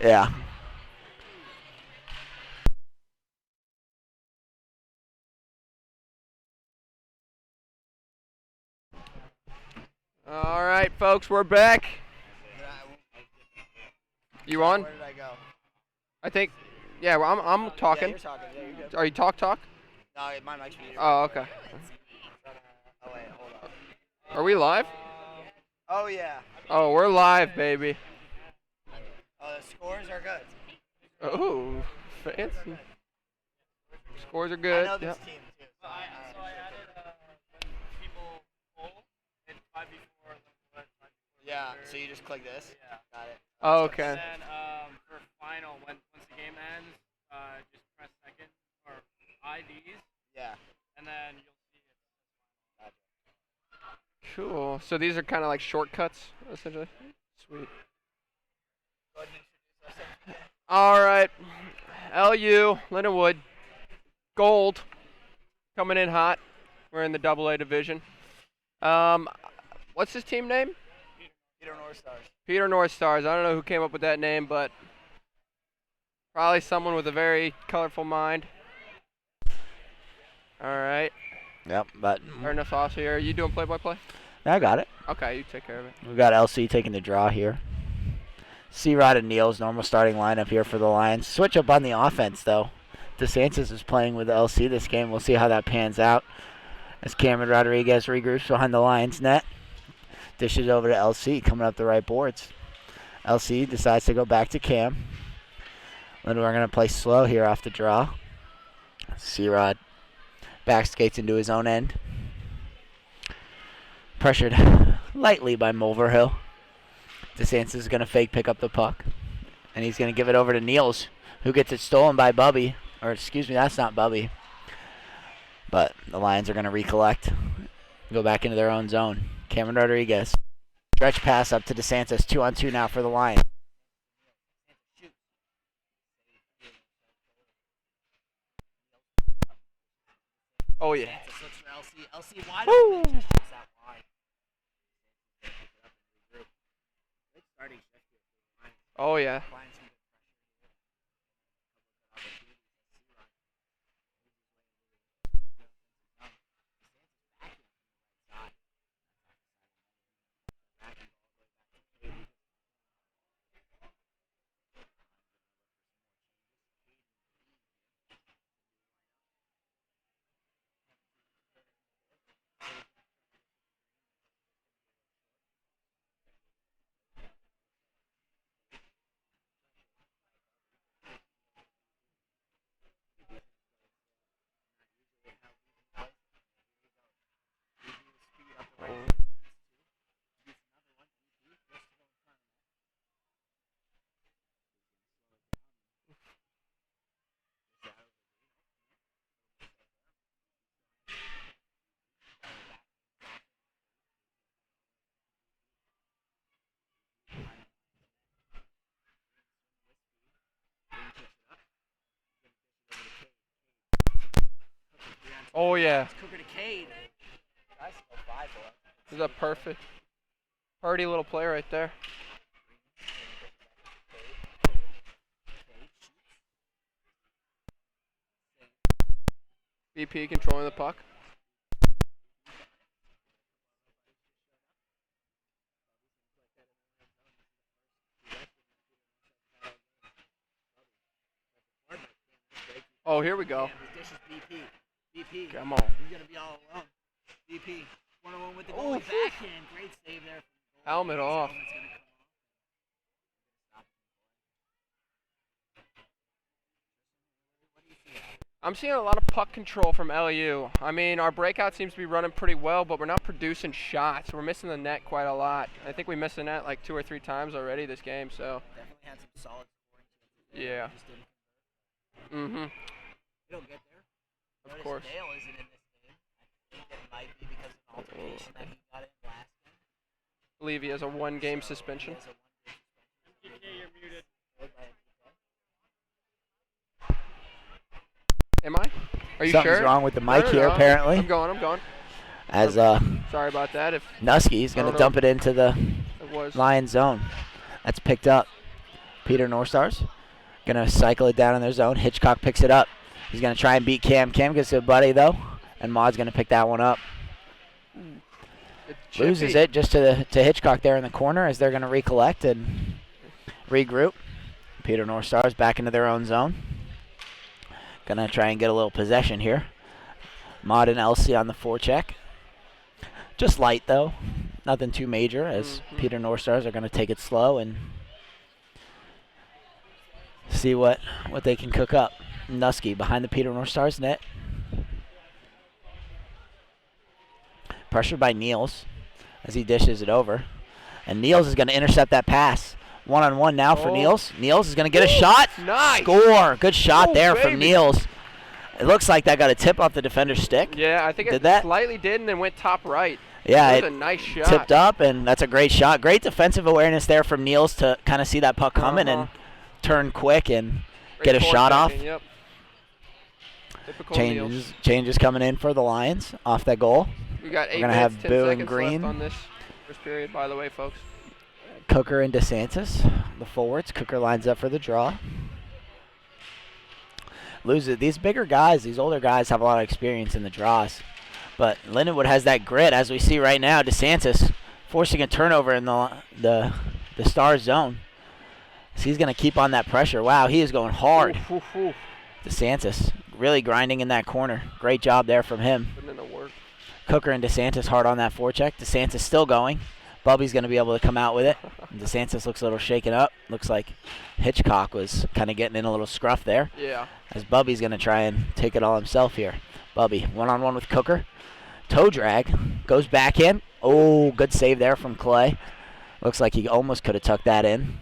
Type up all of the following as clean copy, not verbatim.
Yeah. All right, folks, we're back. You on? Where did I go? I think. Yeah, well, I'm talking. Yeah, you're talking. Yeah, you're good. Are you talk? No, my mic's muted. Oh, okay. Oh, wait, hold on. Are we live? Oh, yeah. Oh, we're live, baby. Oh, the scores are good. Oh, fancy. Scores are I good. know this Yep. team, too. So I added when people poll, it's 5v4. Yeah, so you just click this? Yeah. Got it. Oh, And okay. then for final, once the game ends, just press second or IDs, Yeah. and then you'll see it. Cool. So these are kind of like shortcuts, essentially. Sweet. Go ahead and introduce ourselves. All right. LU, Lindenwood, gold, coming in hot. We're in the AA division. What's his team name? Peter North Stars. Peter North Stars. I don't know who came up with that name, but probably someone with a very colorful mind. All right. Yep, but Starting us off here. You doing play-by-play? I got it. Okay, you take care of it. We've got LC taking the draw here. C-Rod and Neal's normal starting lineup here for the Lions. Switch up on the offense, though. DeSantis is playing with LC this game. We'll see how that pans out as Cameron Rodriguez regroups behind the Lions net. Dishes over to LC, coming up the right boards. LC decides to go back to Cam. Then we're going to play slow here off the draw. C-Rod back skates into his own end. Pressured lightly by Mulverhill. DeSantis is going to fake pick up the puck. And he's going to give it over to Niels, who gets it stolen by Bubby. Or, excuse me, that's not Bubby. But the Lions are going to recollect. Go back into their own zone. Cameron Rodriguez. Stretch pass up to DeSantis. 2-on-2 now for the Lions. Oh, yeah. LC wide Woo! open. Just shoots that wide. Oh, yeah. Oh, yeah. Cooker to Cade. Nice go 5 for him. This is a perfect, party little play right there. BP controlling the puck. Oh, here we go. This is BP. BP. Come on. He's going to be all alone. BP. 1-on-1 with the Oh, goalie backhand. Great save there. Helmet off. Helmet's gonna come off. I'm seeing a lot of puck control from LU. I mean, our breakout seems to be running pretty well, but we're not producing shots. We're missing the net quite a lot. I think we missed the net like 2 or 3 times already this game, so. Definitely had some solid scoring chances. Yeah. Just didn't Mm-hmm. It'll get there. Of course. Dale isn't in this game. I think it might be because of an altercation that he got in last game. I believe he has a 1-game suspension. He has a 1-game suspension. DK, you're muted. Am I? Are you Something's sure? wrong with the mic No, here, no, apparently. I'm going. As Sorry about that. If Nusky's going I to don't dump it into the it was. Lion zone. That's picked up Peter North Stars going to cycle it down in their zone. Hitchcock picks it up. He's going to try and beat Cam. Cam gets to a buddy, though, and Maud's going to pick that one up. Loses it just to Hitchcock there in the corner as they're going to recollect and regroup. Peter North Stars back into their own zone. Going to try and get a little possession here. Maud and Elsie on the forecheck. Just light, though. Nothing too major as Peter North Stars are going to take it slow and see what they can cook up. Nusky behind the Peter North Stars net. Pressured by Niels as he dishes it over. And Niels is going to intercept that pass. One-on-one now for Niels. Niels is going to get a shot. Nice. Score. Good shot there from Niels. It looks like that got a tip off the defender's stick. Yeah, I think Did it that? Slightly did and then went top right. Yeah, that was a nice shot. Tipped up, and that's a great shot. Great defensive awareness there from Niels to kind of see that puck coming and turn quick and get a shot off. Yep. Typical Niels. Changes coming in for the Lions off that goal. We got 8 We're gonna minutes, have 10 Boo and seconds Green. left on this first period, by the way, folks. Cooker and DeSantis, the forwards. Cooker lines up for the draw. Loses. These bigger guys, these older guys have a lot of experience in the draws. But Lindenwood has that grit, as we see right now. DeSantis forcing a turnover in the Stars zone. So he's going to keep on that pressure. Wow, he is going hard. DeSantis really grinding in that corner. Great job there from him. Putting in the work. Cooker and DeSantis hard on that forecheck. DeSantis still going. Bubby's going to be able to come out with it. DeSantis looks a little shaken up. Looks like Hitchcock was kind of getting in a little scruff there. Yeah. As Bubby's going to try and take it all himself here. Bubby, one-on-one with Cooker. Toe drag. Goes back in. Oh, good save there from Clay. Looks like he almost could have tucked that in.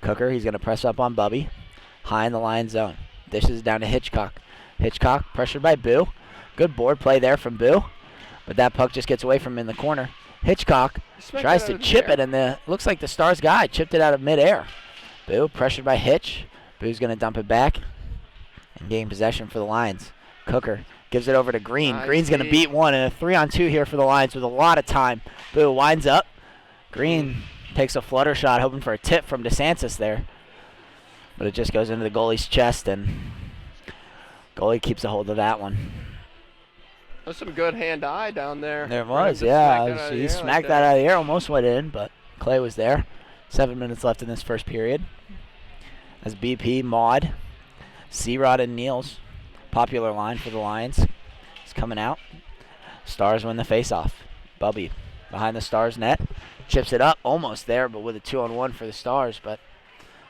Cooker, he's going to press up on Bubby. High in the line zone. Dishes down to Hitchcock. Hitchcock pressured by Boo. Good board play there from Boo. But that puck just gets away from him in the corner. Hitchcock tries to chip it, and looks like the Stars guy chipped it out of midair. Boo pressured by Hitch. Boo's going to dump it back and gain possession for the Lions. Cooker gives it over to Green. Green's going to beat one, and a 3-on-2 here for the Lions with a lot of time. Boo winds up. Green takes a flutter shot, hoping for a tip from DeSantis there. But it just goes into the goalie's chest, and goalie keeps a hold of that one. There's some good hand-eye down there. There was, yeah. He smacked that out of the air, almost went in, but Clay was there. 7 minutes left in this first period. As BP, Maud, C-Rod, and Niels, popular line for the Lions, is coming out. Stars win the face-off. Bubby behind the Stars net. Chips it up, almost there, but with a 2-on-1 for the Stars, but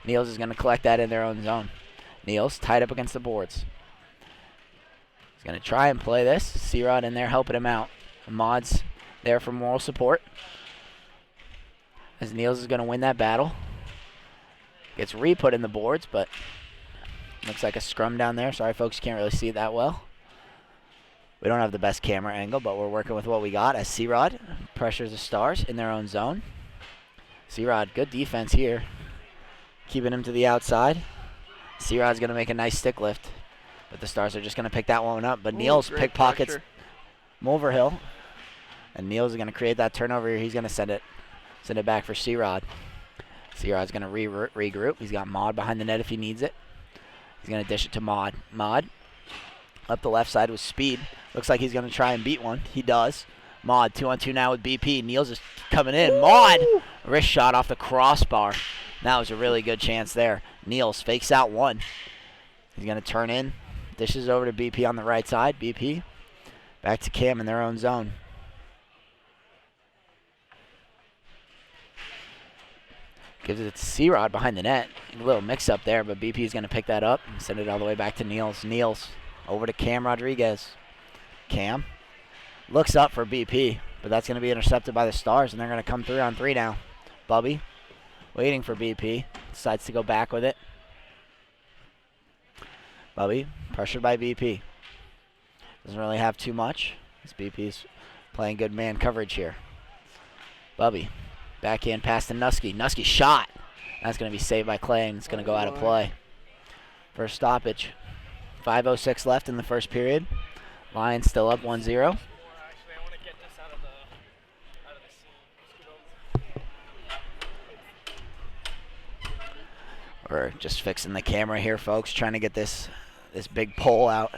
Niels is going to collect that in their own zone. Niels tied up against the boards. He's going to try and play this. C-Rod in there helping him out. Maud's there for moral support. As Niels is going to win that battle. Gets re-put in the boards, but looks like a scrum down there. Sorry, folks, you can't really see it that well. We don't have the best camera angle, but we're working with what we got as C-Rod pressures the Stars in their own zone. C-Rod, good defense here. Keeping him to the outside. C-Rod's going to make a nice stick lift. But the Stars are just going to pick that one up. But Niels pickpockets Mulverhill. And Niels is going to create that turnover here. He's going to send it back for C-Rod. C-Rod's going to regroup. He's got Maud behind the net if he needs it. He's going to dish it to Maud. Maud up the left side with speed. Looks like he's going to try and beat one. He does. Maud 2-on-2 now with BP. Niels is coming in. Maud! Wrist shot off the crossbar. That was a really good chance there. Niels fakes out one. He's going to turn in. Dishes over to BP on the right side. BP back to Cam in their own zone. Gives it to C-Rod behind the net. A little mix-up there, but BP is going to pick that up and send it all the way back to Niels. Niels over to Cam Rodriguez. Cam looks up for BP, but that's going to be intercepted by the Stars, and they're going to come 3-on-3 now. Bubby waiting for BP. Decides to go back with it. Bubby pressured by BP. Doesn't really have too much. This BP's playing good man coverage here. Bubby backhand pass to Nusky. Nusky shot. That's going to be saved by Clay, and it's going to go out of play. First stoppage. 5:06 left in the first period. Lions still up 1-0. We're just fixing the camera here, folks, trying to get this big pole out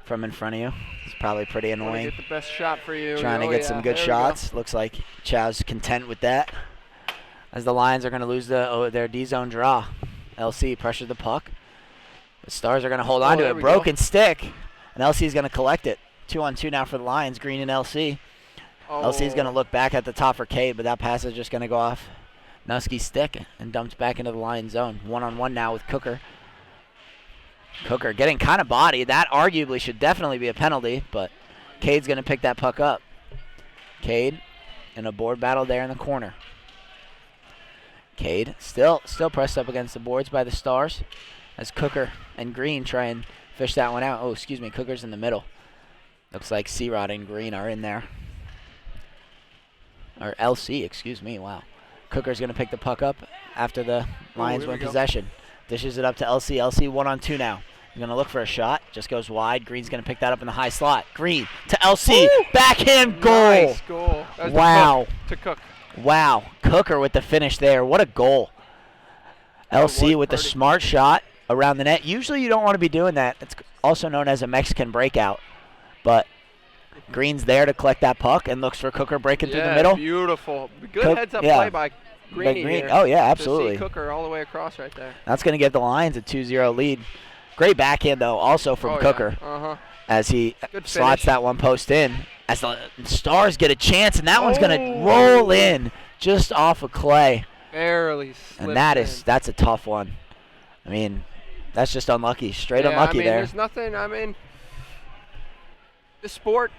from in front of you. It's probably pretty Want to annoying. get the best shot for you. Trying to Oh, get yeah. some good There we go. shots. Looks like Chow's content with that. As the Lions are going to lose their D-zone draw. LC pressured the puck. The Stars are going to hold on to there it. we Broken stick. And LC is going to collect it. 2-on-2 now for the Lions, Green and LC. Oh. LC is going to look back at the top for Cade, but that pass is just going to go off Nusky's stick and dumped back into the Lions zone. 1-on-1 now with Cooker. Cooker getting kind of bodied. That arguably should definitely be a penalty, but Cade's going to pick that puck up. Cade in a board battle there in the corner. Cade still pressed up against the boards by the Stars as Cooker and Green try and fish that one out. Oh, excuse me, Cooker's in the middle. Looks like C-Rod and Green are in there. Or LC, excuse me, wow. Cooker's going to pick the puck up after the Lions here we win go. possession. Dishes it up to LC. LC 1-on-2 now. He's going to look for a shot. Just goes wide. Green's going to pick that up in the high slot. Green to LC. Woo! Backhand goal. Nice goal. That was Wow. to Cook. Wow. Cooker with the finish there. What a goal. LC what with the pretty- smart shot around the net. Usually you don't want to be doing that. It's also known as a Mexican breakout. But Green's there to collect that puck and looks for Cooker breaking through the middle. Beautiful. Good Cook- heads-up yeah. play by Greeny Green. here. Oh, yeah, To absolutely. see Cooker all the way across right there. That's going to give the Lions a 2-0 lead. Great backhand, though, also from Oh, Cooker Yeah. Uh-huh. as he Good slots finish. that one post in. As the Stars get a chance, and that one's going to Oh. roll in just off of Clay. Barely slipped And in. that's a tough one. I mean, that's just unlucky. Straight Yeah, unlucky I mean, there. There's nothing, the sport,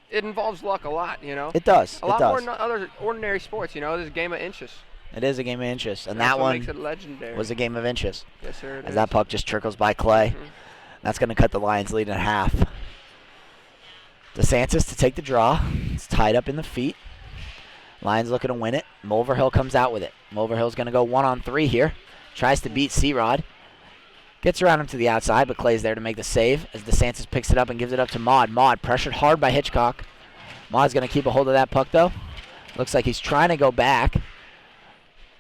it involves luck a lot, you know? It does. A It lot more does. than other ordinary sports, you know? There's a game of inches. It is a game of inches. And That's that what one makes it legendary. was a game of inches. Yes, sir, it As is. that puck just trickles by Clay. Mhm. That's going to cut the Lions lead in half. DeSantis to take the draw. It's tied up in the feet. Lions looking to win it. Mulverhill comes out with it. Mulverhill's going to go 1-on-3 here. Tries to beat C-Rod. Gets around him to the outside, but Clay's there to make the save as DeSantis picks it up and gives it up to Maud. Maud pressured hard by Hitchcock. Maud's going to keep a hold of that puck, though. Looks like he's trying to go back,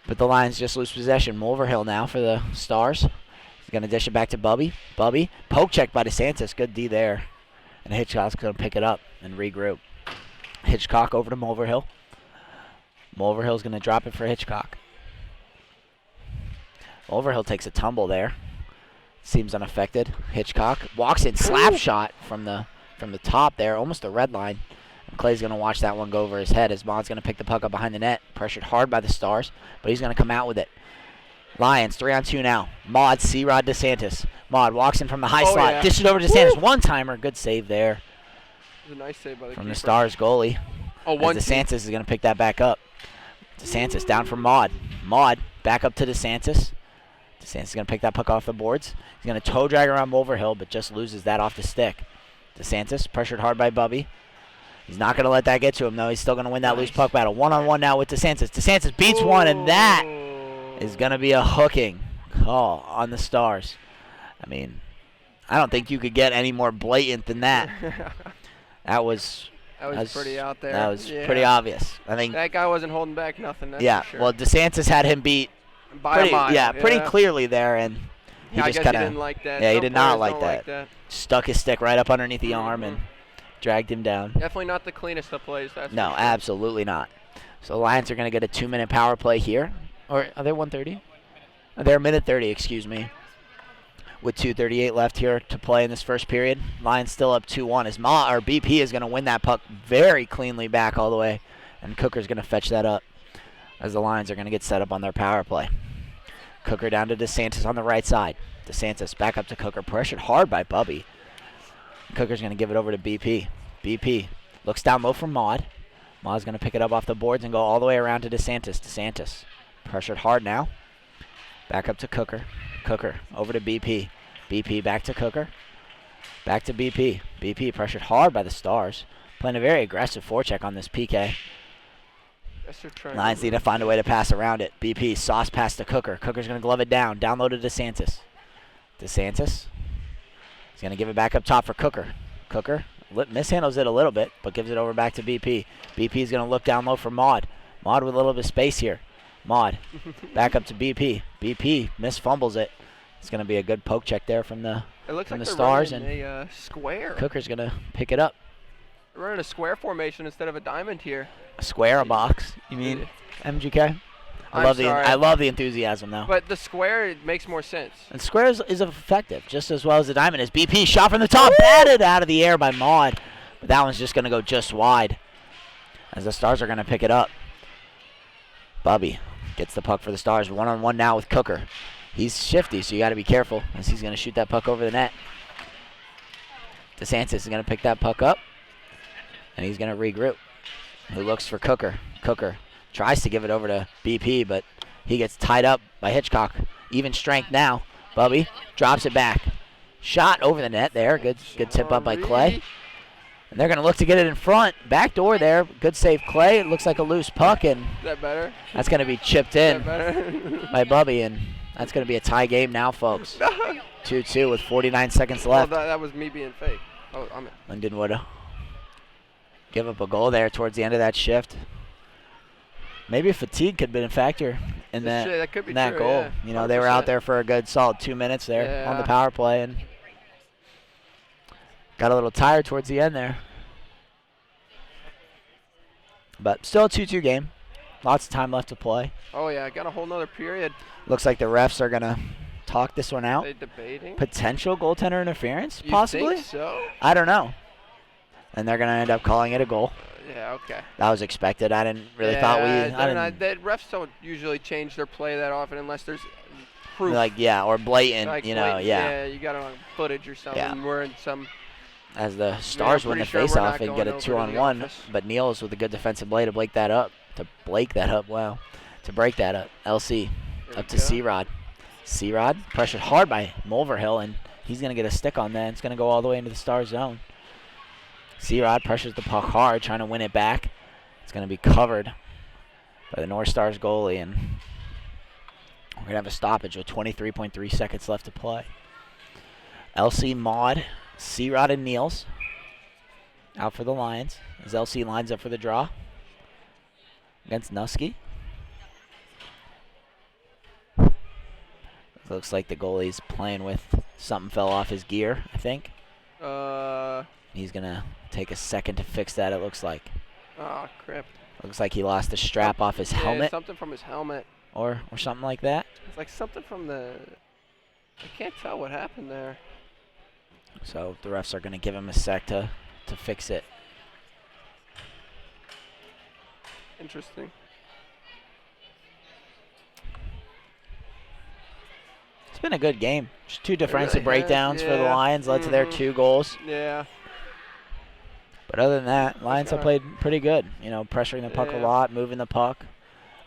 but the Lions just lose possession. Mulverhill now for the Stars. He's going to dish it back to Bubby. Bubby, poke check by DeSantis. Good D there. And Hitchcock's going to pick it up and regroup. Hitchcock over to Mulverhill. Mulverhill's going to drop it for Hitchcock. Mulverhill takes a tumble there. Seems unaffected. Hitchcock walks in, slap shot from the top there, almost the red line. And Clay's going to watch that one go over his head as Maud's going to pick the puck up behind the net. Pressured hard by the Stars, but he's going to come out with it. Lions 3-on-2 now. Maud, C-Rod, DeSantis. Maud walks in from the high Oh, slot. yeah. Dishes over to DeSantis. One-timer. Good save there It was a nice save by the from keeper. the Stars goalie. Oh, As one DeSantis is going to pick that back up. DeSantis down for Maud. Maud back up to DeSantis. DeSantis is going to pick that puck off the boards. He's going to toe drag around Mulverhill, but just loses that off the stick. DeSantis pressured hard by Bubby. He's not going to let that get to him, though. He's still going to win that loose Nice. puck battle. 1-on-1 now with DeSantis. DeSantis beats one, and that is going to be a hooking call on the Stars. I mean, I don't think you could get any more blatant than that. That was That was pretty out there. That was Yeah. pretty obvious. I think. That guy wasn't holding back nothing. That's Yeah. for sure. Well, DeSantis had him beat By pretty, a mile. pretty clearly there, and he Yeah, I just guess he kind didn't of like that. yeah, he Some did not players like don't that. that. stuck his stick right up underneath the arm and dragged him down. Definitely not the cleanest of plays. That's No, for sure. absolutely not. So the Lions are going to get a 2-minute power play here. Or are they 1:30? They're a minute 30, excuse me. With 2:38 left here to play in this first period. Lions still up 2-1 as BP is going to win that puck very cleanly back all the way. And Cooker's going to fetch that up as the Lions are going to get set up on their power play. Cooker down to DeSantis on the right side. DeSantis back up to Cooker. Pressured hard by Bubby. Cooker's going to give it over to BP. BP looks down low for Maud. Maud's going to pick it up off the boards and go all the way around to DeSantis. DeSantis pressured hard now. Back up to Cooker. Cooker over to BP. BP back to Cooker. Back to BP. BP pressured hard by the Stars. Playing a very aggressive forecheck on this PK. Guess they're trying Lions need to find a way to pass around it. BP sauce pass to Cooker. Cooker's going to glove it down. Down low to DeSantis. DeSantis. He's going to give it back up top for Cooker. Cooker mishandles it a little bit, but gives it over back to BP. BP's going to look down low for Maud. Maud with a little bit of space here. Maud. Back up to BP. BP fumbles it. It's going to be a good poke check there from the It looks from like the they're Stars, running a square. Cooker's going to pick it up. They're running a square formation instead of a diamond here. A square, a box. You mean MGK? I I'm love the enthusiasm though. But the square, it makes more sense. And square is effective just as well as the diamond is. BP shot from the top, batted out of the air by Maud, but that one's just going to go just wide as the Stars are going to pick it up. Bubby gets the puck for the Stars. One-on-one now with Cooker. He's shifty, so you got to be careful as he's going to shoot that puck over the net. DeSantis is going to pick that puck up, and he's going to regroup. Who looks for Cooker? Cooker tries to give it over to BP, but he gets tied up by Hitchcock. Even strength now. Bubby drops it back. Shot over the net there. Good tip up by Clay. And they're going to look to get it in front. Back door there. Good save, Clay. It looks like a loose puck, and Is that better? that's going to be chipped Is in that better? by Bubby, and that's going to be a tie game now, folks. 2-2 with 49 seconds left. Well, that was me being fake. Oh, I'm in. Linden would give up a goal there towards the end of that shift. Maybe fatigue could have been a factor in That could be in that true, goal. yeah. You know, they were out 100%. there for a good solid 2 minutes there on the Yeah. power play and got a little tired towards the end there. But still a 2-2 game. Lots of time left to play. Oh, yeah, I got a whole nother period. Looks like the refs are going to talk this one out. They debating? Potential goaltender interference, You possibly? think so? I don't know. And they're going to end up calling it a goal. Yeah, okay. That was expected. I didn't really yeah, thought we. they're I not, didn't, the refs don't usually change their play that often unless there's proof. like, yeah, or blatant, Like, you know, wait, yeah. you got it on footage or something. Yeah. We're in some. As the Stars win the pretty sure we're face-off not and get going a over to the 2-on-1, office. but Niels with a good defensive play to break that up. To break that up. LC There up we to go. C-Rod. C-Rod pressured hard by Mulverhill, and he's going to get a stick on that. It's going to go all the way into the Star zone. C-Rod pressures the puck hard, trying to win it back. It's going to be covered by the North Stars goalie, and we're going to have a stoppage with 23.3 seconds left to play. LC, Maud, C-Rod, and Niels out for the Lions as LC lines up for the draw against Nusky. Looks like the goalie's playing with something fell off his gear, I think. He's going to take a second to fix that, it looks like. Oh, crap. Looks like he lost the strap off his Yeah, helmet something from his helmet. or something like that. It's like something from the. I can't tell what happened there. So the refs are going to give him a sec to fix it. Interesting. It's been a good game. Just two defensive really breakdowns has, for the yeah. Lions, led to their Mhm. 2 goals. Yeah. But other than that, Lions have Okay. played pretty good. You know, pressuring the puck a Yeah. lot, moving the puck.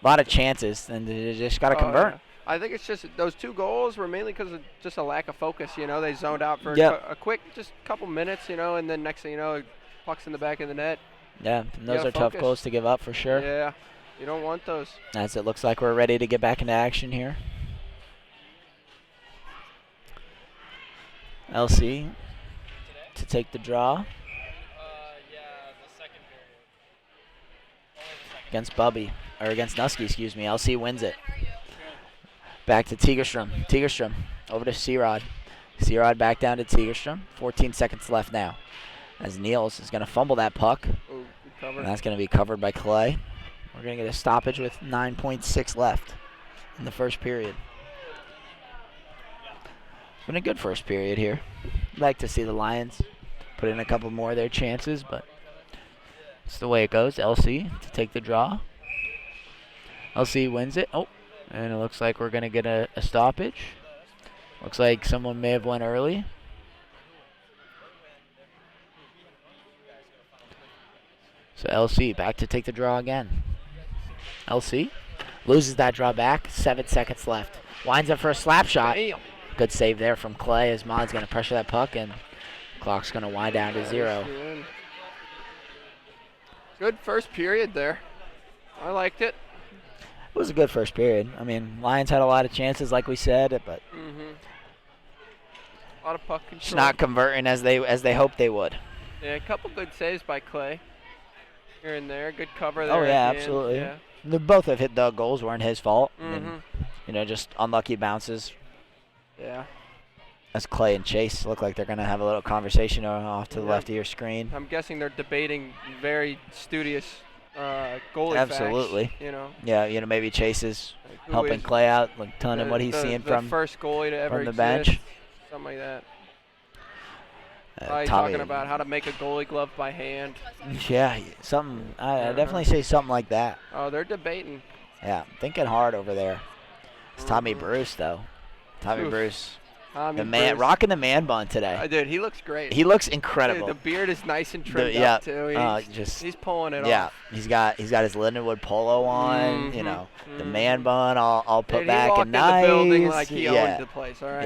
A lot of chances, and they just got to Oh, convert. yeah. I think it's just those 2 goals were mainly because of just a lack of focus. You know, they zoned out for Yep. a quick, just couple minutes. You know, and then next thing you know, puck's in the back of the net. Yeah, and those gotta are tough focus. goals to give up for sure. Yeah. You don't want those. As it looks like we're ready to get back into action here. LC to take the draw Yeah, the second period. Only the second. against Bubby, or against Nusky, excuse me. LC wins it. Back to Tigerstrom. Tigerstrom over to C-Rod. C-Rod back down to Tigerstrom. 14 seconds left now. As Niels is going to fumble that puck. Oh, good cover. And that's going to be covered by Clay. We're going to get a stoppage with 9.6 left in the first period. It's been a good first period here. I'd like to see the Lions put in a couple more of their chances, but it's the way it goes. LC to take the draw. LC wins it. Oh, and it looks like we're going to get a stoppage. Looks like someone may have went early. So LC back to take the draw again. LC loses that draw back. 7 seconds left. Winds up for a slap shot. Damn. Good save there from Clay as Maud's going to pressure that puck, and clock's going to wind down to 0. Good. Good first period there. I liked it. It was a good first period. I mean, Lions had a lot of chances, like we said, but A lot of puck control. just not converting as they hoped they would. Yeah, a couple good saves by Clay. Here and there. Good cover there. Oh, at yeah, the end. absolutely. Yeah. They both have hit the goals. Weren't his fault. Mm-hmm. And, just unlucky bounces. Yeah. As Clay and Chase look like they're going to have a little conversation off to the left of your screen. I'm guessing they're debating very studious goalie Absolutely. facts, Yeah, maybe Chase is like who helping is Clay out, like telling him what he's seeing the from first goalie to ever the exist, bench. something like that. Tommy. Talking about how to make a goalie glove by hand. Yeah, something. I definitely say something like that. Oh, they're debating. Yeah, thinking hard over there. It's Tommy Mhm. Bruce, though. Tommy Oof. Bruce. Tommy The man Bruce. rocking the man bun today. Dude, he looks great. He looks Dude, incredible. the beard is nice and trimmed yeah, up too. He's pulling it yeah, off. he's got his Lindenwood polo on. Mhm, The mhm. man bun all put Dude, back he walked and in nice. the building like he yeah. owned the place. All right,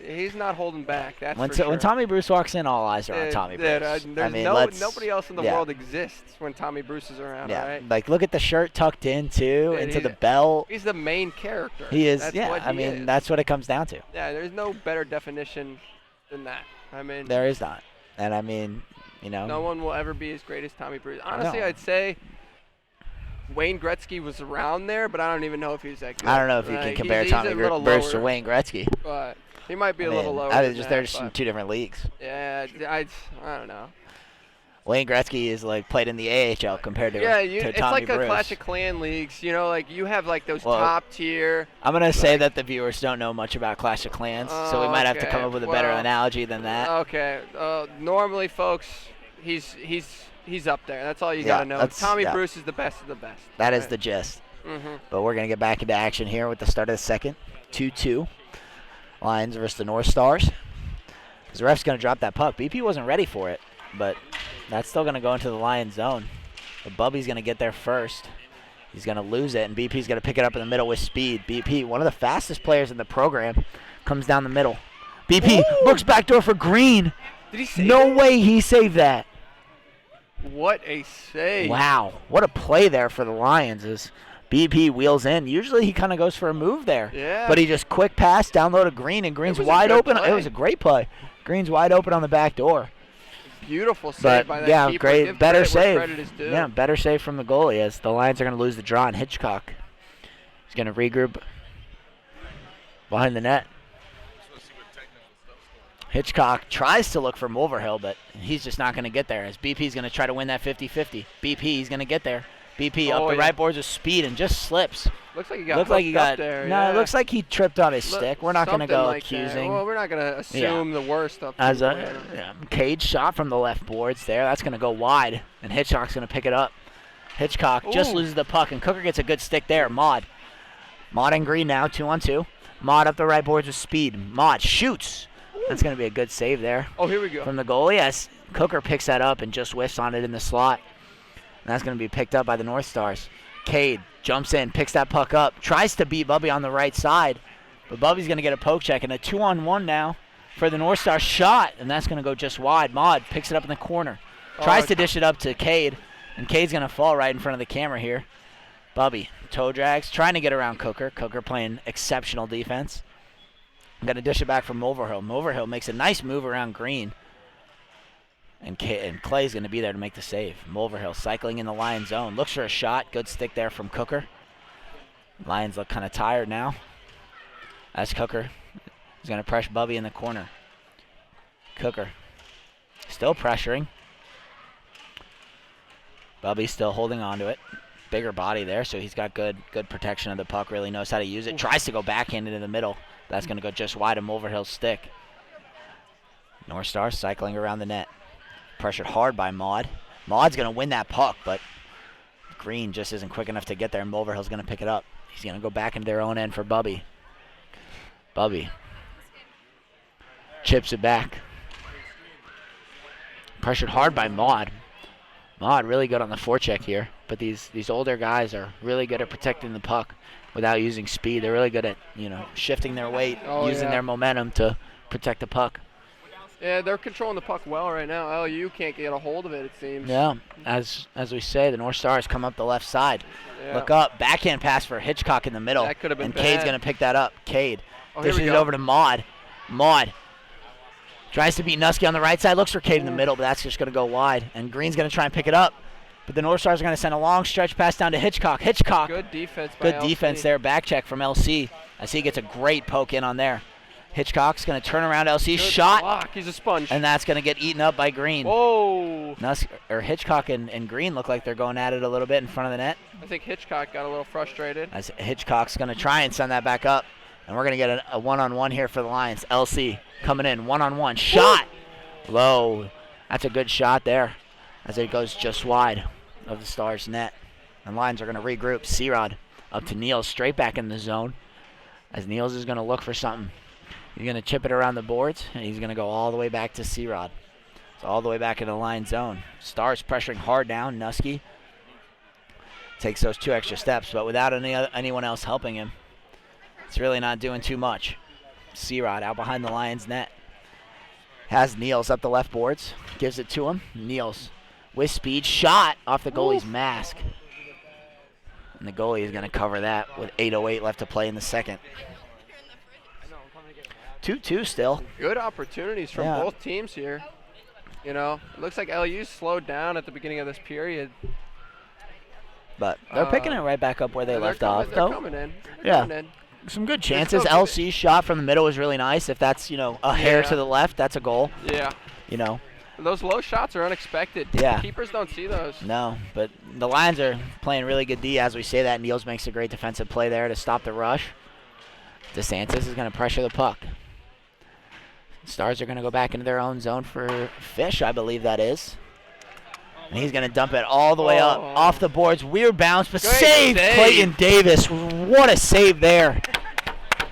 Yeah. he's not holding back. That's When for sure. when Tommy Bruce walks in, all eyes are on Dude, Tommy dude, Bruce. there's nobody else in the yeah. world exists when Tommy Bruce is around. Yeah, All right, like look at the shirt tucked in too, Dude, into he's- the belt. he's the main character. He is. That's yeah, what he is. that's what it comes down to. Yeah, there's no better definition than that. I mean, There is not, and no one will ever be as great as Tommy Bruce. Honestly, No. I'd say Wayne Gretzky was around there, but I don't even know if he's that good. I don't know if you can Like, compare he's Tommy a little Bruce to lower, Wayne Gretzky. but he might be a I little mean, lower. I than just that, there's but two different leagues. yeah, I don't know. Wayne Gretzky is like played in the AHL compared to, Yeah, to it's Tommy like Bruce. a Clash of Clan leagues. Like you have like those Well, top tier. I'm gonna say that the viewers don't know much about Clash of Clans, so we Oh, might have to come okay. up with a better Well, analogy than that. Okay, normally, folks, he's up there. That's all you Yeah, gotta know. that's- Tommy yeah. Bruce is the best of the best. That is the gist. Mm-hmm. But we're gonna get back into action here with the start of the second. 2-2. Lions versus the North Stars. The ref's gonna drop that puck. BP wasn't ready for it, but that's still gonna go into the Lions zone. But Bubby's gonna get there first. He's gonna lose it, and BP's gonna pick it up in the middle with speed. BP, one of the fastest players in the program, comes down the middle. BP Ooh. looks backdoor for Green. Did he save No it? way he saved that. What a save! Wow, what a play there for the Lions as BP wheels in. Usually he kind of goes for a move there. Yeah. But he just quick pass, down low to Green, and Green's was a wide good open. play. It was a great play. Green's wide open on the back door. Beautiful save But by that yeah, keeper. great, Give better credit where save. credit is due. Yeah, better save from the goalie as the Lions are going to lose the draw. And Hitchcock is going to regroup behind the net. Hitchcock tries to look for Mulverhill, but he's just not going to get there as BP's going to try to win that 50-50. BP's going to get there. BP up Oh, the yeah. right boards with speed and just slips. Looks like he got Looks like he hooked up got there. no. yeah. It looks like he tripped on his Look, stick. We're not going to something go like that. accusing. Well, we're not going to assume the worst up As people, a Cage shot from the left boards there. That's going to go wide, and Hitchcock's going to pick it up. Hitchcock just Ooh. loses the puck, and Cooker gets a good stick there. Maud and Green now 2-on-2. Maud up the right boards with speed. Maud shoots. That's going to be a good save there Oh, here we go. from the goalie as Cooker picks that up and just whiffs on it in the slot. And that's going to be picked up by the North Stars. Cade jumps in, picks that puck up, tries to beat Bubby on the right side, but Bubby's going to get a poke check, and a 2-on-1 now for the North Star shot, and that's going to go just wide. Maud picks it up in the corner, tries to dish it up to Cade, and Cade's going to fall right in front of the camera here. Bubby toe drags, trying to get around Cooker. Cooker playing exceptional defense. Going to dish it back from Mulverhill. Mulverhill makes a nice move around Green. And Clay's going to be there to make the save. Mulverhill cycling in the Lions zone. Looks for a shot. Good stick there from Cooker. Lions look kind of tired now. As Cooker is going to press Bubby in the corner. Cooker still pressuring. Bubby's still holding on to it. Bigger body there, so he's got good protection of the puck. Really knows how to use it. Tries to go backhand into the middle. That's going to go just wide of Mulverhill's stick. North Star cycling around the net. Pressured hard by Maud. Maud's going to win that puck, but Green just isn't quick enough to get there, and Mulverhill's going to pick it up. He's going to go back into their own end for Bubby. Bubby chips it back. Pressured hard by Maud. Maud really good on the forecheck here, but these older guys are really good at protecting the puck without using speed. They're really good at shifting their weight, using their momentum to protect the puck. Yeah, they're controlling the puck well right now. LU can't get a hold of it, it seems. Yeah, as we say, the North Stars come up the left side. Yeah. Look up, backhand pass for Hitchcock in the middle. That could have been and Cade's bad. going to pick that up. Cade Oh, here we dishes it go. over to Maud. Maud tries to beat Nusky on the right side. Looks for Cade in the middle, but that's just going to go wide. And Green's going to try and pick it up. But the North Stars are going to send a long stretch pass down to Hitchcock. Hitchcock. Good defense by Good defense there. Back check from LC as he gets a great poke in on there. Hitchcock's going to turn around LC. Good Shot. block. He's a sponge. And that's going to get eaten up by Green. Whoa. Hitchcock and Green look like they're going at it a little bit in front of the net. I think Hitchcock got a little frustrated. As Hitchcock's going to try and send that back up. And we're going to get a one-on-one here for the Lions. LC coming in, one-on-one. Shot. Low. That's a good shot there as it goes just wide of the Stars' net. And Lions are going to regroup. C-Rod up to Niels, straight back in the zone. As Niels is going to look for something. He's going to chip it around the boards, and he's going to go all the way back to C-Rod. So all the way back in the Lions zone. Stars pressuring hard down. Nusky takes those 2 extra steps, but without anyone else helping him, it's really not doing too much. C-Rod out behind the Lions net. Has Niels up the left boards. Gives it to him. Niels with speed. Shot off the goalie's mask. And the goalie is going to cover that with 8:08 left to play in the second. 2-2 still. Good opportunities from both teams here. You know, it looks like LU slowed down at the beginning of this period. But they're picking it right back up where they left off, They're though. coming in. Yeah. Coming in. Some good chances. still good. LC's shot from the middle was really nice. If that's, a hair Yeah. to the left, that's a goal. Yeah. Those low shots are unexpected. Yeah. Keepers don't see those. No, but the Lions are playing really good D as we say that. Niels makes a great defensive play there to stop the rush. DeSantis is going to pressure the puck. Stars are going to go back into their own zone for Fish, I believe that is. And he's going to dump it all the way up off the boards. Weird bounce, but Great save save. Clayton Davis. What a save there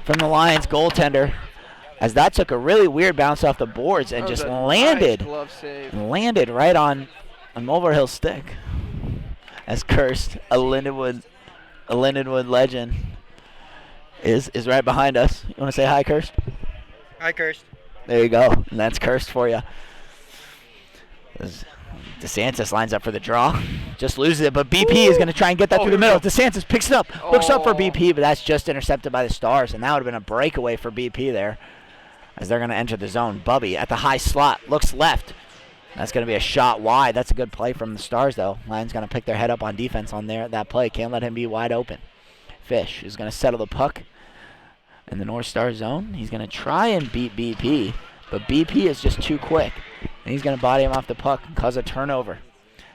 from the Lions goaltender. As that took a really weird bounce off the boards and That was just a landed. nice glove save. Landed right on Mulverhill's stick. As Cursed, a Lindenwood legend, is right behind us. You want to say hi, Cursed? Hi, Cursed. There you go. And that's Cursed for you. DeSantis lines up for the draw. Just loses it, but BP is going to try and get that through the middle. DeSantis picks it up. Looks up for BP, but that's just intercepted by the Stars, and that would have been a breakaway for BP there as they're going to enter the zone. Bubby at the high slot. Looks left. That's going to be a shot wide. That's a good play from the Stars, though. Lions going to pick their head up on defense on that play. Can't let him be wide open. Fish is going to settle the puck in the North Star zone. He's going to try and beat BP, but BP is just too quick. And he's going to body him off the puck and cause a turnover.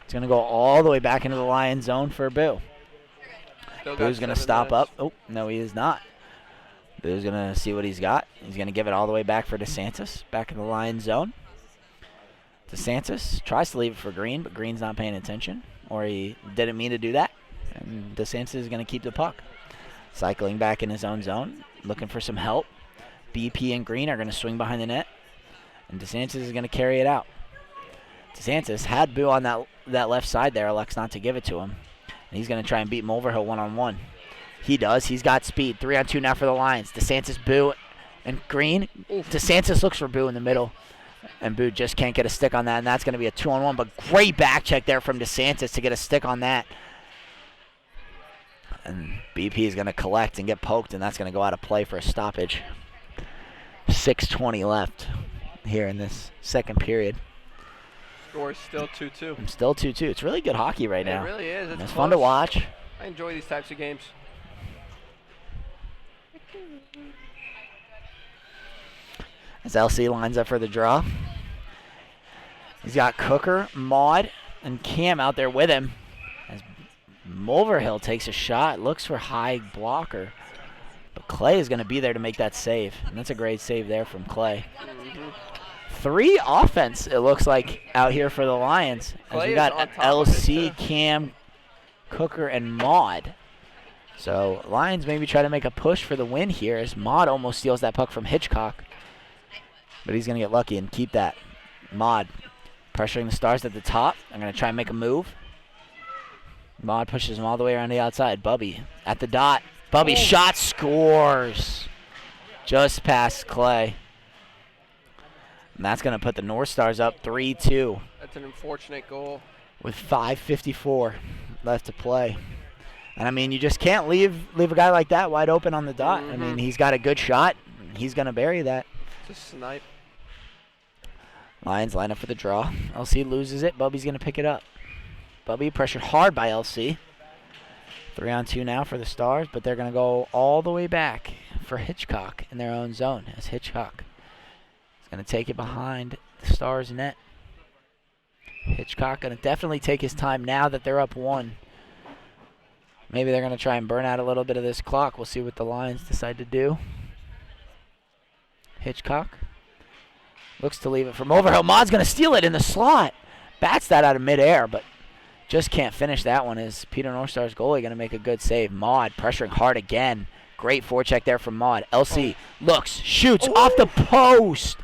It's going to go all the way back into the Lions zone for Boo. Boo's going to stop up. Oh, no, he is not. Boo's going to see what he's got. He's going to give it all the way back for DeSantis, back in the Lions zone. DeSantis tries to leave it for Green, but Green's not paying attention, or he didn't mean to do that. And DeSantis is going to keep the puck. Cycling back in his own zone, looking for some help. BP and Green are going to swing behind the net, and DeSantis is going to carry it out. DeSantis had Boo on that left side there, elects not to give it to him. And he's going to try and beat Mulverhill one-on-one. He does. He's got speed. 3-on-2 now for the Lions. DeSantis, Boo, and Green. DeSantis looks for Boo in the middle, and Boo just can't get a stick on that, and that's going to be a 2-on-1. But great back check there from DeSantis to get a stick on that. And BP is going to collect and get poked, and that's going to go out of play for a stoppage. 6:20 left here in this second period. Score is still 2-2. I'm still 2-2. It's really good hockey right now. It really is. It's fun to watch. I enjoy these types of games. As LC lines up for the draw. He's got Cooker, Maud, and Cam out there with him. As Mulverhill takes a shot, looks for high blocker. But Clay is going to be there to make that save. And that's a great save there from Clay. 3 offense, it looks like, out here for the Lions. As Clay we is got on top of it, LC, too. Cam, Cooker, and Maud. So Lions maybe try to make a push for the win here as Maud almost steals that puck from Hitchcock. But he's going to get lucky and keep that. Maud pressuring the Stars at the top. I'm going to try and make a move. Maud pushes him all the way around the outside. Bubby at the dot. Bubby shot, scores. Just past Clay. And that's going to put the North Stars up 3-2 That's an unfortunate goal. with 5:54 left to play. And, I mean, you just can't leave a guy like that wide open on the dot. I mean, he's got a good shot. He's going to bury that. It's a snipe. Lions line up for the draw. LC loses it. Bubby's going to pick it up. Bubby pressured hard by LC. 3-on-2 now for the Stars, but they're going to go all the way back for Hitchcock in their own zone as Hitchcock is going to take it behind the Stars net. Hitchcock going to definitely take his time now that they're up 1. Maybe they're going to try and burn out a little bit of this clock. We'll see what the Lions decide to do. Hitchcock looks to leave it from Overhill. Maud's going to steal it in the slot. Bats that out of midair, but just can't finish that one. Is Peter Northstar's goalie going to make a good save? Maud pressuring hard again. Great forecheck there from Maud. LC looks, shoots off the post.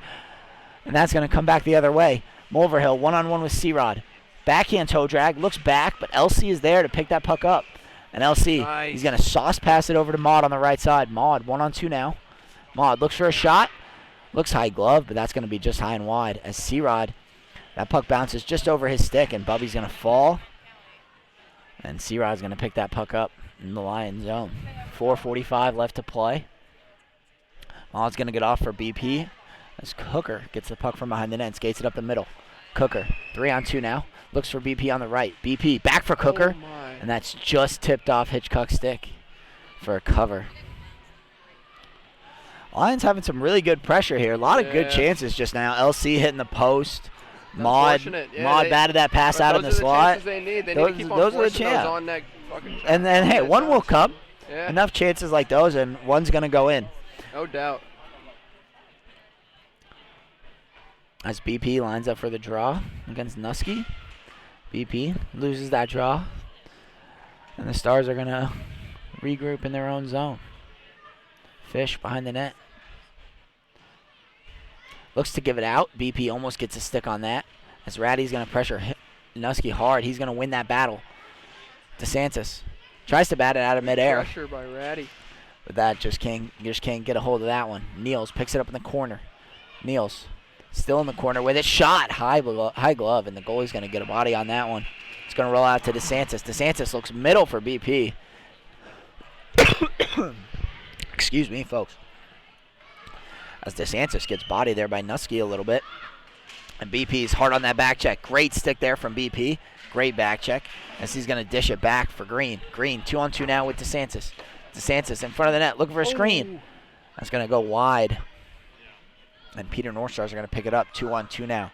And that's going to come back the other way. Mulverhill one-on-one with C-Rod. Backhand toe drag, looks back, but LC is there to pick that puck up. And LC, Nice. He's going to sauce pass it over to Maud on the right side. Maud 1-on-2 now. Maud looks for a shot. Looks high glove, but that's going to be just high and wide. As C-Rod, that puck bounces just over his stick, and Bubby's going to fall. And C-Rod's going to pick that puck up in the Lions zone. 4:45 left to play. Maud's going to get off for BP. As Cooker gets the puck from behind the net and skates it up the middle. Cooker, 3-on-2 now. Looks for BP on the right. BP back for Cooker. Oh my. And that's just tipped off Hitchcock's stick for a cover. Lions having some really good pressure here. A lot of good Yeah. chances just now. LC hitting the post. Maud Unfortunate. Yeah, Maud they- batted that pass But out in the those are slot. chances they need. They Those- need to keep on those are the forcing those chance. on net fucking And then, hey, shots. one will come. Yeah, Enough chances like those, and one's going to go in. no doubt. As BP lines up for the draw against Nusky. BP loses that draw. And the Stars are going to regroup in their own zone. Fish behind the net. Looks to give it out. BP almost gets a stick on that. As Ratty's going to pressure Nusky hard. He's going to win that battle. DeSantis tries to bat it out of midair. Pressure by Ratty. But that just can't get a hold of that one. Niels picks it up in the corner. Niels still in the corner with it. Shot. High glove, and the goalie's going to get a body on that one. It's going to roll out to DeSantis. DeSantis looks middle for BP. Excuse me, folks. As DeSantis gets bodied there by Nusky a little bit. And BP's hard on that back check. Great stick there from BP. Great back check. As he's going to dish it back for Green. Green 2-on-2 now with DeSantis. DeSantis in front of the net looking for a screen. That's going to go wide. And Peter Northstars are going to pick it up. 2-on-2 now.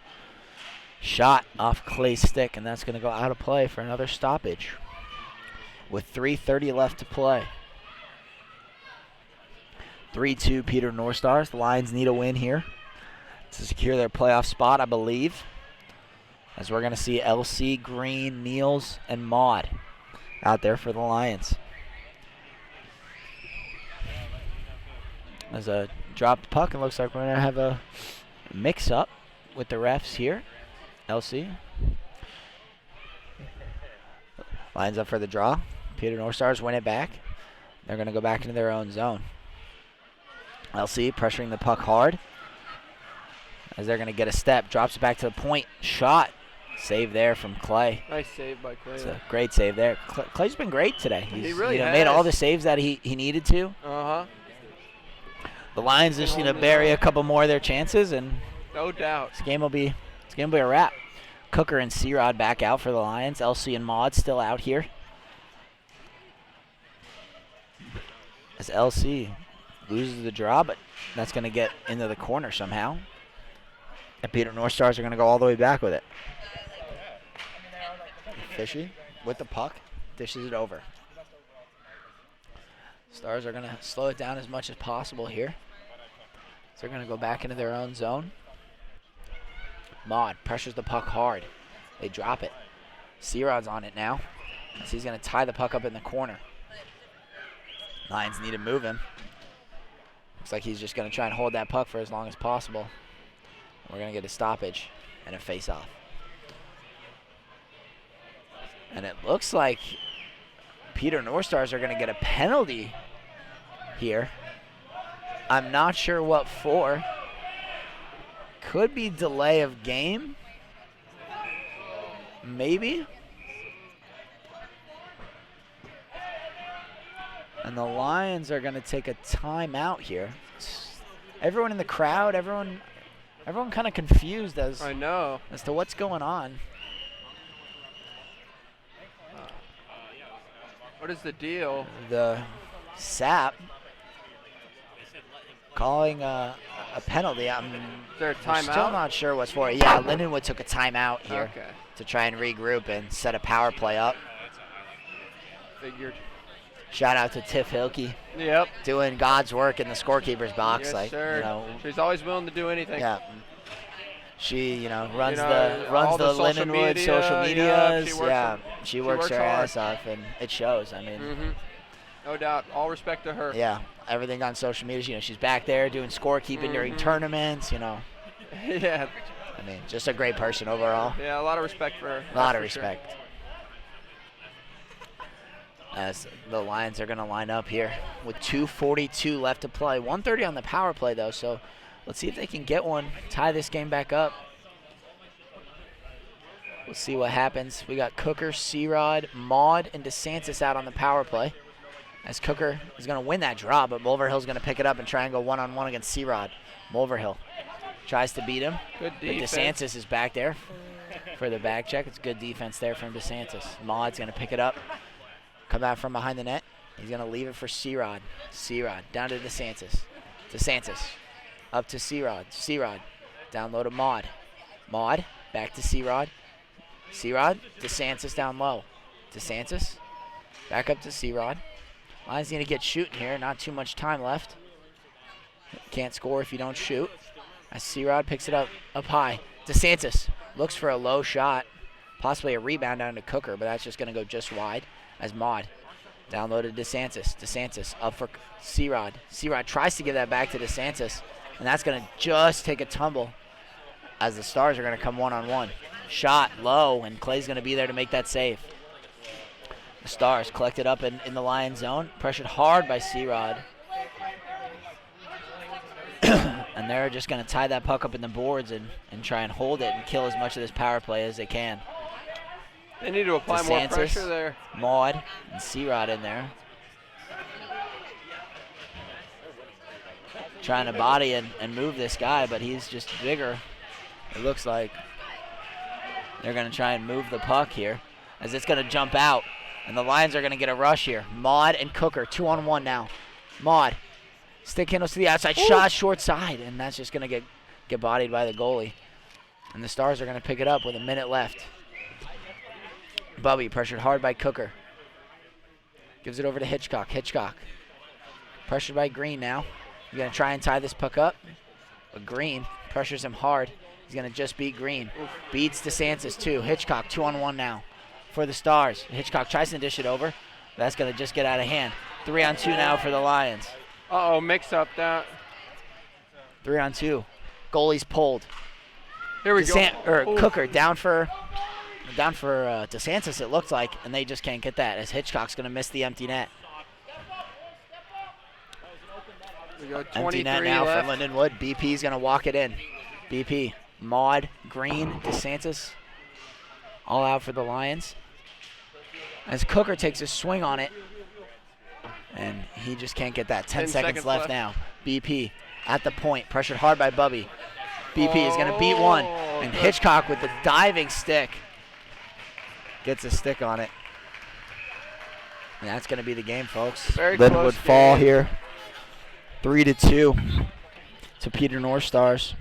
Shot off Clay's stick, and that's going to go out of play for another stoppage. With 3:30 left to play. 3-2 Peter Northstars. The Lions need a win here to secure their playoff spot, I believe. As we're going to see LC, Green, Niels, and Maud out there for the Lions. As a dropped puck, it looks like we're going to have a mix-up with the refs here. LC. Lines up for the draw. Peter Northstars win it back. They're going to go back into their own zone. LC pressuring the puck hard. As they're going to get a step. Drops it back to the point. Shot. Save there from Clay. Nice save by Clay. It's a great save there. Clay's been great today. He He's really made all has. the saves that he needed to. Uh-huh. The Lions just need to bury a couple more of their chances, and No doubt. this game will be a wrap. Cooker and C-Rod back out for the Lions. LC and Maud still out here. As LC loses the draw, but that's going to get into the corner somehow. And Peter Northstars are going to go all the way back with it. Fishy with the puck, dishes it over. Stars are going to slow it down as much as possible here. So they're going to go back into their own zone. Maud pressures the puck hard. They drop it. C-Rod's on it now. As he's going to tie the puck up in the corner. Lions need to move him. Looks like he's just going to try and hold that puck for as long as possible. We're going to get a stoppage and a face-off. And it looks like Peter Northstars are going to get a penalty here. I'm not sure what for. Could be delay of game. Maybe. And the Lions are going to take a timeout here. Everyone in the crowd, everyone kind of confused I know. as to what's going on. What is the deal? The SAP calling a penalty. I'm Is there a timeout? still not sure what's for it. Yeah, Lindenwood took a timeout here Okay. to try and regroup and set a power play up. Figured. Shout out to Tiff Hilke Yep. doing God's work in the scorekeeper's box. Yes, like, sir. you know, She's always willing to do anything. yeah. She, you know, runs You know, runs all the the social Lindenwood media, social yeah, medias. she works Yeah, her- she works her hard. ass off, and it shows. I mean, Mm-hmm. No doubt. All respect to her. yeah, everything on social media. You know, she's back there doing scorekeeping during Mhm. tournaments. You know, Yeah. I mean, just a great person overall. Yeah, a lot of respect for her. A lot of that's for sure. respect. As the Lions are going to line up here with 2:42 left to play. 1:30 on the power play, though, so let's see if they can get one, tie this game back up. We'll see what happens. We got Cooker, C-Rod, Maud, and DeSantis out on the power play. As Cooker is going to win that draw, but Mulverhill's going to pick it up and try and go one-on-one against C-Rod. Mulverhill tries to beat him. Good But defense. DeSantis is back there for the back check. It's good defense there from DeSantis. Maud's going to pick it up, come out from behind the net. He's going to leave it for C-Rod. C-Rod down to DeSantis. DeSantis up to C-Rod. C-Rod down low to Maud. Maud back to C-Rod. C-Rod, DeSantis down low. DeSantis back up to C-Rod. Lions need to get shooting here. Not too much time left. Can't score if you don't shoot. As C-Rod picks it up high. DeSantis looks for a low shot. Possibly a rebound down to Cooker, but that's just going to go just wide. As Maud down low to DeSantis. DeSantis up for C-Rod. C-Rod tries to give that back to DeSantis, and that's going to just take a tumble as the Stars are going to come one-on-one. Shot low, and Clay's going to be there to make that save. The Stars collected up in the Lions zone, pressured hard by C-Rod. And they're just going to tie that puck up in the boards and try and hold it and kill as much of this power play as they can. They need to apply more DeSantis, pressure there. Maud, and C-Rod in there. Trying to body and move this guy, but he's just bigger. It looks like they're going to try and move the puck here as it's going to jump out. And the Lions are going to get a rush here. Maud and Cooker, 2-on-1 now. Maud, stick handles to the outside, shot short side, and that's just going to get bodied by the goalie. And the Stars are going to pick it up with a minute left. Bubby pressured hard by Cooker. Gives it over to Hitchcock. Hitchcock pressured by Green now. He's going to try and tie this puck up. But Green pressures him hard. He's going to just beat Green. Beats DeSantis too. Hitchcock 2-on-1 now for the Stars. Hitchcock tries to dish it over. That's going to just get out of hand. 3-on-2 now for the Lions. Uh-oh, mix up that. 3-on-2. Goalie's pulled. Here we go. Ooh. Cooker down for DeSantis, it looks like, and they just can't get that as Hitchcock's going to miss the empty net. We go Empty 23 net now left. for Lindenwood. BP's going to walk it in. BP, Maud, Green, DeSantis, all out for the Lions. As Cooker takes a swing on it, and he just can't get that. 10 seconds left now. BP at the point, pressured hard by Bubby. BP is going to beat one, and good. Hitchcock with the diving stick gets a stick on it. And that's going to be the game, folks. Very Lindenwood close fall game. here, 3-2 to Peter North Stars.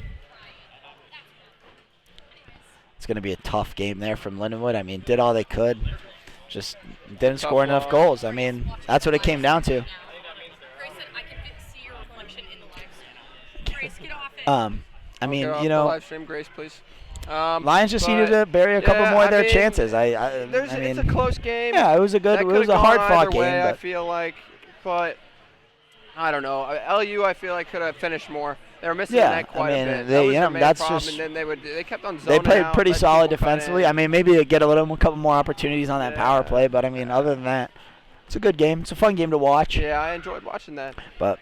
It's going to be a tough game there from Lindenwood. I mean, did all they could. Just didn't Tough score enough loss. goals. I mean, that's what it came down to. Grace said, I can see your reflection in the live stream. Grace, get off it. I mean, Get off you the know, live stream, Grace, please. Lions just but- needed to bury a couple yeah, more of I their mean, chances. I It's mean, a close game. yeah, it was a good, That it could've was a gone hard-fought either game, way, I but feel like, but I don't know. LU, I feel like could have finished more. They were missing Yeah, the net I quite mean, a bit. they- That was yeah, their main that's problem, just- and then they kept on they zoning played out, pretty let solid people cut defensively. in. I mean, maybe they get a little couple more opportunities on that power Yeah. play, but I mean, other than that, it's a good game. It's a fun game to watch. Yeah, I enjoyed watching that. But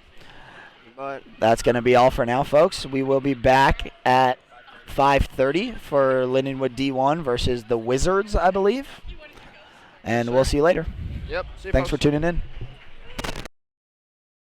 But that's going to be all for now, folks. We will be back at 5:30 for Lindenwood D1 versus the Wizards, I believe. And we'll see you later. yep. See you Thanks for folks. tuning in.